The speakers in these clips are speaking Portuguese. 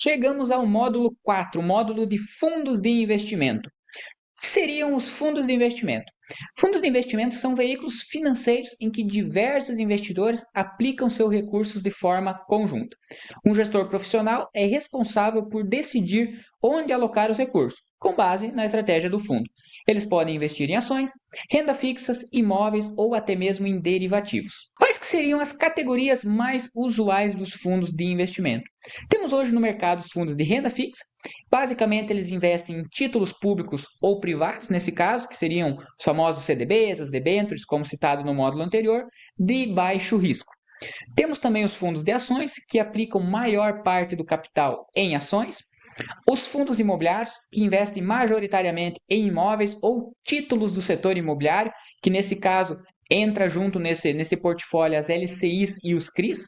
Chegamos ao módulo 4, módulo de fundos de investimento. O que seriam os fundos de investimento? Fundos de investimento são veículos financeiros em que diversos investidores aplicam seus recursos de forma conjunta. Um gestor profissional é responsável por decidir onde alocar os recursos, com base na estratégia do fundo. Eles podem investir em ações, renda fixas, imóveis ou até mesmo em derivativos. Quais que seriam as categorias mais usuais dos fundos de investimento? Temos hoje no mercado os fundos de renda fixa. Basicamente, eles investem em títulos públicos ou privados, nesse caso, que seriam os famosos CDBs, as debêntures, como citado no módulo anterior, de baixo risco. Temos também os fundos de ações, que aplicam maior parte do capital em ações. Os fundos imobiliários, que investem majoritariamente em imóveis ou títulos do setor imobiliário, que nesse caso entra junto nesse portfólio as LCIs e os CRIs.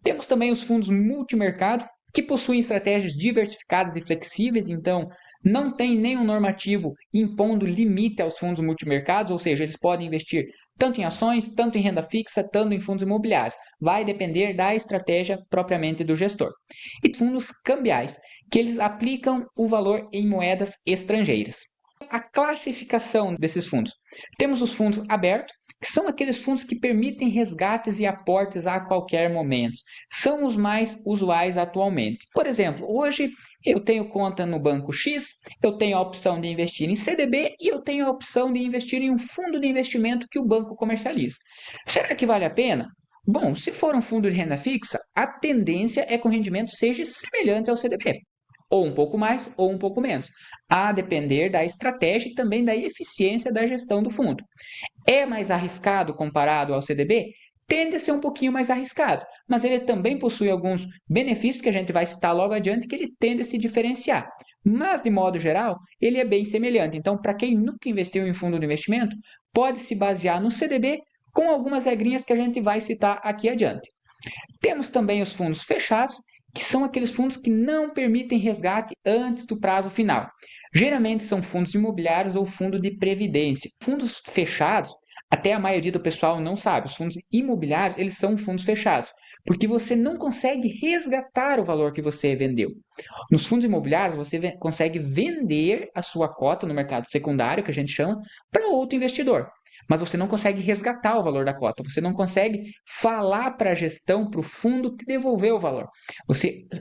Temos também os fundos multimercado, que possuem estratégias diversificadas e flexíveis, então não tem nenhum normativo impondo limite aos fundos multimercados, ou seja, eles podem investir tanto em ações, tanto em renda fixa, tanto em fundos imobiliários. Vai depender da estratégia propriamente do gestor. E fundos cambiais, que eles aplicam o valor em moedas estrangeiras. A classificação desses fundos. Temos os fundos abertos, que são aqueles fundos que permitem resgates e aportes a qualquer momento. São os mais usuais atualmente. Por exemplo, hoje eu tenho conta no banco X, eu tenho a opção de investir em CDB e eu tenho a opção de investir em um fundo de investimento que o banco comercializa. Será que vale a pena? Bom, se for um fundo de renda fixa, a tendência é que o rendimento seja semelhante ao CDB. Ou um pouco mais, ou um pouco menos, a depender da estratégia e também da eficiência da gestão do fundo. É mais arriscado comparado ao CDB? Tende a ser um pouquinho mais arriscado, mas ele também possui alguns benefícios que a gente vai citar logo adiante que ele tende a se diferenciar. Mas, de modo geral, ele é bem semelhante. Então, para quem nunca investiu em fundo de investimento, pode se basear no CDB com algumas regrinhas que a gente vai citar aqui adiante. Temos também os fundos fechados, que são aqueles fundos que não permitem resgate antes do prazo final. Geralmente são fundos imobiliários ou fundo de previdência. Fundos fechados, até a maioria do pessoal não sabe, os fundos imobiliários, eles são fundos fechados, porque você não consegue resgatar o valor que você vendeu. Nos fundos imobiliários, você consegue vender a sua cota no mercado secundário, que a gente chama, para outro investidor. Mas você não consegue resgatar o valor da cota, você não consegue falar para a gestão, para o fundo, te devolver o valor.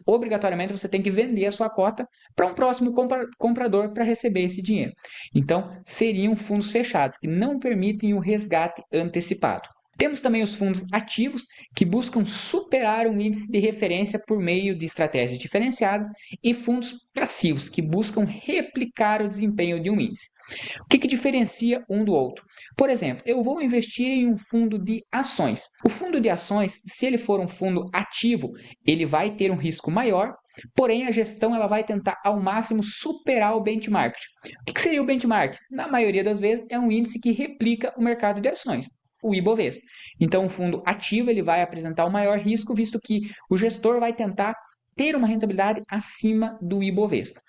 Obrigatoriamente, você tem que vender a sua cota para um próximo comprador para receber esse dinheiro. Então, seriam fundos fechados, que não permitem o resgate antecipado. Temos também os fundos ativos, que buscam superar um índice de referência por meio de estratégias diferenciadas, e fundos passivos, que buscam replicar o desempenho de um índice. O que diferencia um do outro? Por exemplo, eu vou investir em um fundo de ações. O fundo de ações, se ele for um fundo ativo, ele vai ter um risco maior, porém a gestão ela vai tentar ao máximo superar o benchmark. O que seria o benchmark? Na maioria das vezes é um índice que replica o mercado de ações, o Ibovespa. Então, o fundo ativo ele vai apresentar o maior risco, visto que o gestor vai tentar ter uma rentabilidade acima do Ibovespa.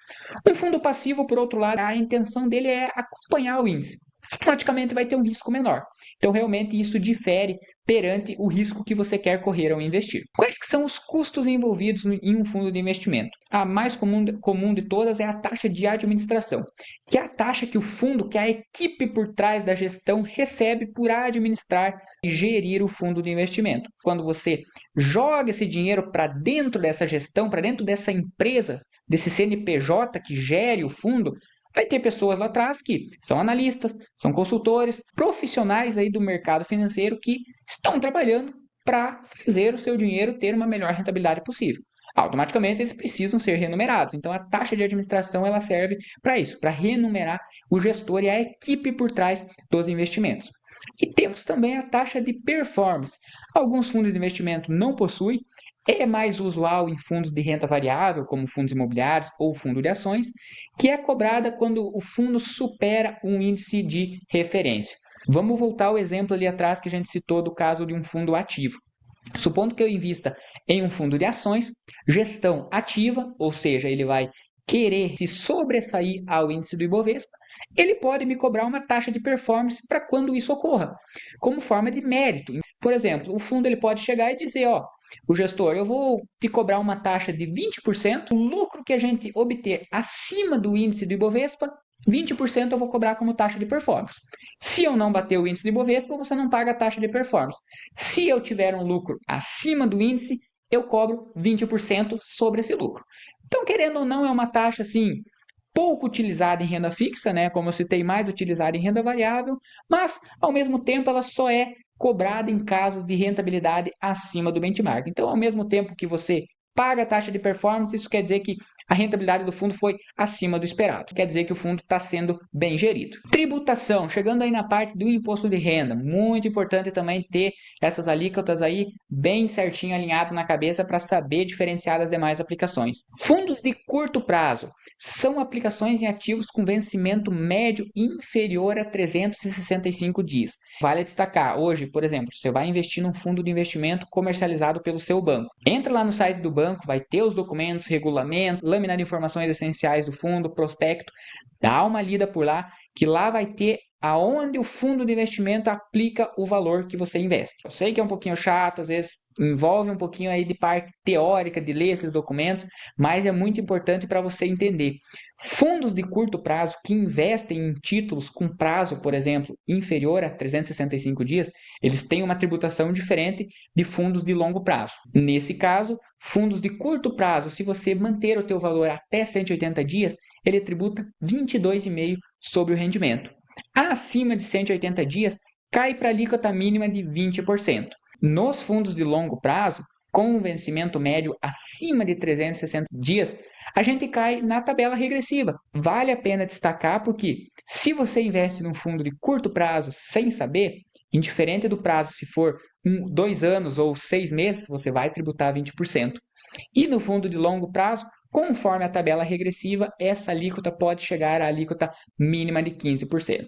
Um fundo passivo, por outro lado, a intenção dele é acompanhar o índice. Automaticamente vai ter um risco menor. Então, realmente, isso difere perante o risco que você quer correr ao investir. Quais que são os custos envolvidos em um fundo de investimento? A mais comum de todas é a taxa de administração, que é a taxa que o fundo, que a equipe por trás da gestão recebe por administrar e gerir o fundo de investimento. Quando você joga esse dinheiro para dentro dessa gestão, para dentro dessa empresa, desse CNPJ que gere o fundo, vai ter pessoas lá atrás que são analistas, são consultores, profissionais aí do mercado financeiro que estão trabalhando para fazer o seu dinheiro ter uma melhor rentabilidade possível. Automaticamente eles precisam ser remunerados. Então a taxa de administração ela serve para isso, para remunerar o gestor e a equipe por trás dos investimentos. E temos também a taxa de performance. Alguns fundos de investimento não possuem, é mais usual em fundos de renda variável, como fundos imobiliários ou fundo de ações, que é cobrada quando o fundo supera um índice de referência. Vamos voltar ao exemplo ali atrás que a gente citou do caso de um fundo ativo. Supondo que eu invista em um fundo de ações, gestão ativa, ou seja, ele vai querer se sobressair ao índice do Ibovespa, ele pode me cobrar uma taxa de performance para quando isso ocorra, como forma de mérito. Por exemplo, o fundo ele pode chegar e dizer, ó, o gestor, eu vou te cobrar uma taxa de 20%, o lucro que a gente obter acima do índice do Ibovespa, 20% eu vou cobrar como taxa de performance. Se eu não bater o índice do Ibovespa, você não paga a taxa de performance. Se eu tiver um lucro acima do índice, eu cobro 20% sobre esse lucro. Então, querendo ou não, é uma taxa assim pouco utilizada em renda fixa, né? Como eu citei, mais utilizada em renda variável, mas ao mesmo tempo ela só é cobrada em casos de rentabilidade acima do benchmark. Então, ao mesmo tempo que você paga a taxa de performance, isso quer dizer que a rentabilidade do fundo foi acima do esperado. Quer dizer que o fundo está sendo bem gerido. Tributação, chegando aí na parte do imposto de renda, muito importante também ter essas alíquotas aí bem certinho alinhado na cabeça para saber diferenciar das demais aplicações. Fundos de curto prazo são aplicações em ativos com vencimento médio inferior a 365 dias. Vale destacar, hoje, por exemplo, você vai investir num fundo de investimento comercializado pelo seu banco. Entra lá no site do banco, vai ter os documentos, regulamento, lâmina de informações essenciais do fundo, prospecto, dá uma lida por lá, que lá vai ter aonde o fundo de investimento aplica o valor que você investe. Eu sei que é um pouquinho chato, às vezes envolve um pouquinho aí de parte teórica de ler esses documentos, mas é muito importante para você entender. Fundos de curto prazo que investem em títulos com prazo, por exemplo, inferior a 365 dias, eles têm uma tributação diferente de fundos de longo prazo. Nesse caso, fundos de curto prazo, se você manter o teu valor até 180 dias, ele tributa 22,5% sobre o rendimento. Acima de 180 dias, cai para a alíquota mínima de 20%. Nos fundos de longo prazo, com um vencimento médio acima de 360 dias, a gente cai na tabela regressiva. Vale a pena destacar porque se você investe num fundo de curto prazo sem saber, indiferente do prazo, se for 2 anos ou 6 meses, você vai tributar 20%. E no fundo de longo prazo, conforme a tabela regressiva, essa alíquota pode chegar à alíquota mínima de 15%.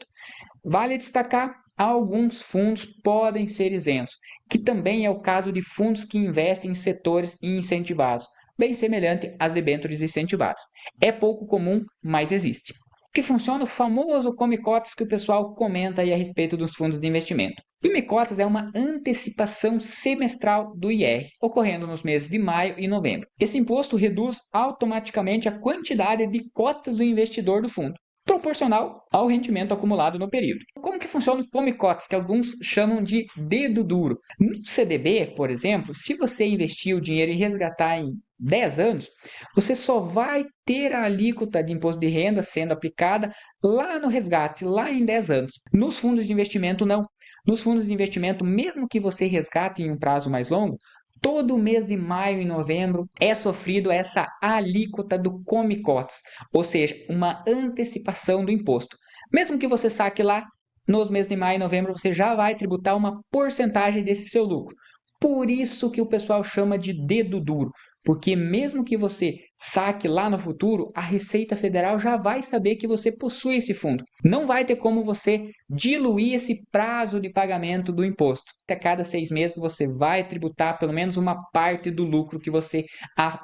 Vale destacar, alguns fundos podem ser isentos, que também é o caso de fundos que investem em setores incentivados, bem semelhante às debêntures incentivadas. É pouco comum, mas existe. Que funciona o famoso come-cotas que o pessoal comenta aí a respeito dos fundos de investimento. O come-cotas é uma antecipação semestral do IR, ocorrendo nos meses de maio e novembro. Esse imposto reduz automaticamente a quantidade de cotas do investidor do fundo, proporcional ao rendimento acumulado no período. Como que funciona o come-cotas, que alguns chamam de dedo duro? No CDB, por exemplo, se você investir o dinheiro e resgatar em 10 anos, você só vai ter a alíquota de imposto de renda sendo aplicada lá no resgate, lá em 10 anos. Nos fundos de investimento, não. Nos fundos de investimento, mesmo que você resgate em um prazo mais longo, todo mês de maio e novembro é sofrido essa alíquota do come-cotas, ou seja, uma antecipação do imposto. Mesmo que você saque lá, nos meses de maio e novembro, você já vai tributar uma porcentagem desse seu lucro. Por isso que o pessoal chama de dedo duro, porque mesmo que você saque lá no futuro, a Receita Federal já vai saber que você possui esse fundo. Não vai ter como você diluir esse prazo de pagamento do imposto. A cada 6 meses você vai tributar pelo menos uma parte do lucro que você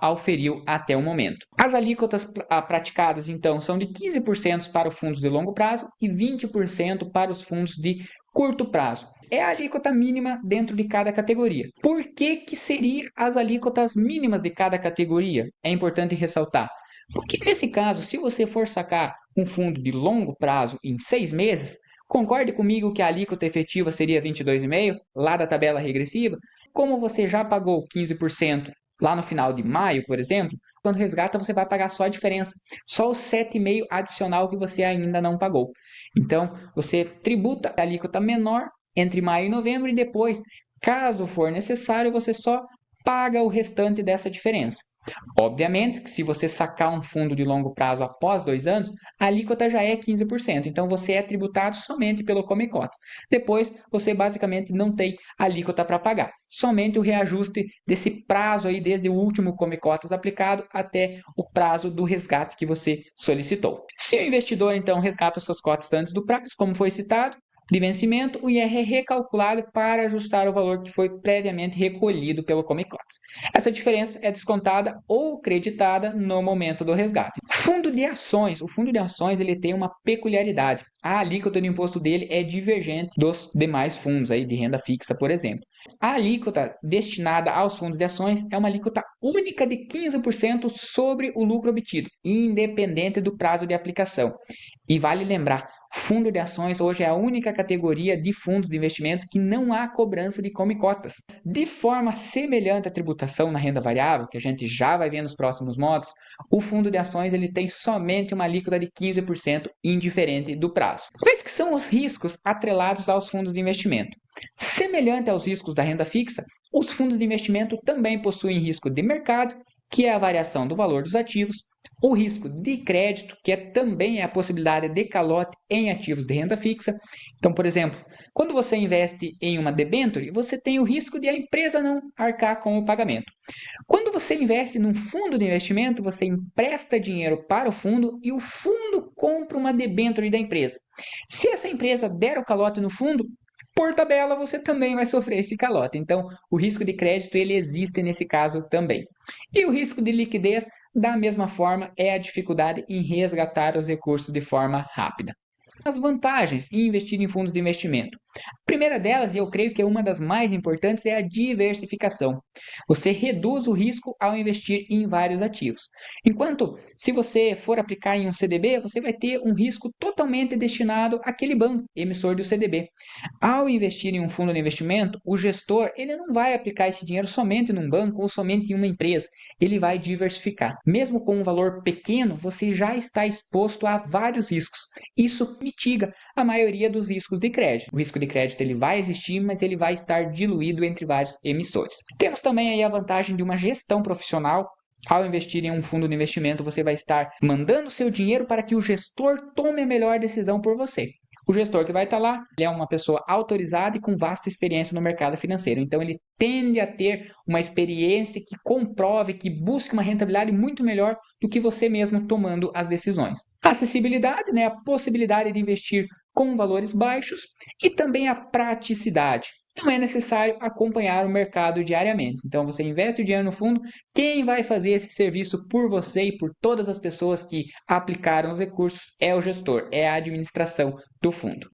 auferiu até o momento. As alíquotas praticadas, então, são de 15% para os fundos de longo prazo e 20% para os fundos de curto prazo. É a alíquota mínima dentro de cada categoria. Por que que seriam as alíquotas mínimas de cada categoria? É importante ressaltar. Porque nesse caso, se você for sacar um fundo de longo prazo em 6 meses, concorde comigo que a alíquota efetiva seria 22,5%, lá da tabela regressiva. Como você já pagou 15% lá no final de maio, por exemplo, quando resgata você vai pagar só a diferença, só os 7,5% adicional que você ainda não pagou. Então, você tributa a alíquota menor entre maio e novembro e depois, caso for necessário, você só paga o restante dessa diferença. Obviamente que se você sacar um fundo de longo prazo após 2 anos, a alíquota já é 15%, então você é tributado somente pelo come-cotas. Depois, você basicamente não tem alíquota para pagar, somente o reajuste desse prazo aí, desde o último come-cotas aplicado até o prazo do resgate que você solicitou. Se o investidor, então, resgata suas cotas antes do prazo, como foi citado, de vencimento, o IR é recalculado para ajustar o valor que foi previamente recolhido pelo Comicotas. Essa diferença é descontada ou creditada no momento do resgate. Fundo de ações. O fundo de ações ele tem uma peculiaridade. A alíquota de imposto dele é divergente dos demais fundos aí de renda fixa, por exemplo. A alíquota destinada aos fundos de ações é uma alíquota única de 15% sobre o lucro obtido, independente do prazo de aplicação. E vale lembrar, fundo de ações hoje é a única categoria de fundos de investimento que não há cobrança de come-cotas. De forma semelhante à tributação na renda variável, que a gente já vai ver nos próximos módulos, o fundo de ações ele tem somente uma alíquota de 15% indiferente do prazo. Quais que são os riscos atrelados aos fundos de investimento? Semelhante aos riscos da renda fixa, os fundos de investimento também possuem risco de mercado, que é a variação do valor dos ativos, o risco de crédito, que também é a possibilidade de calote em ativos de renda fixa. Então, por exemplo, quando você investe em uma debênture, você tem o risco de a empresa não arcar com o pagamento. Quando você investe num fundo de investimento, você empresta dinheiro para o fundo e o fundo compra uma debênture da empresa. Se essa empresa der o calote no fundo, por tabela você também vai sofrer esse calote. Então, o risco de crédito ele existe nesse caso também. E o risco de liquidez, da mesma forma, é a dificuldade em resgatar os recursos de forma rápida. As vantagens em investir em fundos de investimento. A primeira delas, e eu creio que é uma das mais importantes, é a diversificação. Você reduz o risco ao investir em vários ativos. Enquanto, se você for aplicar em um CDB, você vai ter um risco totalmente destinado àquele banco, emissor do CDB. Ao investir em um fundo de investimento, o gestor ele não vai aplicar esse dinheiro somente num banco ou somente em uma empresa. Ele vai diversificar. Mesmo com um valor pequeno, você já está exposto a vários riscos. Isso mitiga a maioria dos riscos de crédito. O risco de crédito ele vai existir, mas ele vai estar diluído entre vários emissores. Temos também aí a vantagem de uma gestão profissional. Ao investir em um fundo de investimento, você vai estar mandando seu dinheiro para que o gestor tome a melhor decisão por você. O gestor que vai estar lá, ele é uma pessoa autorizada e com vasta experiência no mercado financeiro. Então, ele tende a ter uma experiência que comprove, que busque uma rentabilidade muito melhor do que você mesmo tomando as decisões. A acessibilidade, né, a possibilidade de investir com valores baixos e também a praticidade. Não é necessário acompanhar o mercado diariamente. Então, você investe o dinheiro no fundo, quem vai fazer esse serviço por você e por todas as pessoas que aplicaram os recursos é o gestor, é a administração do fundo.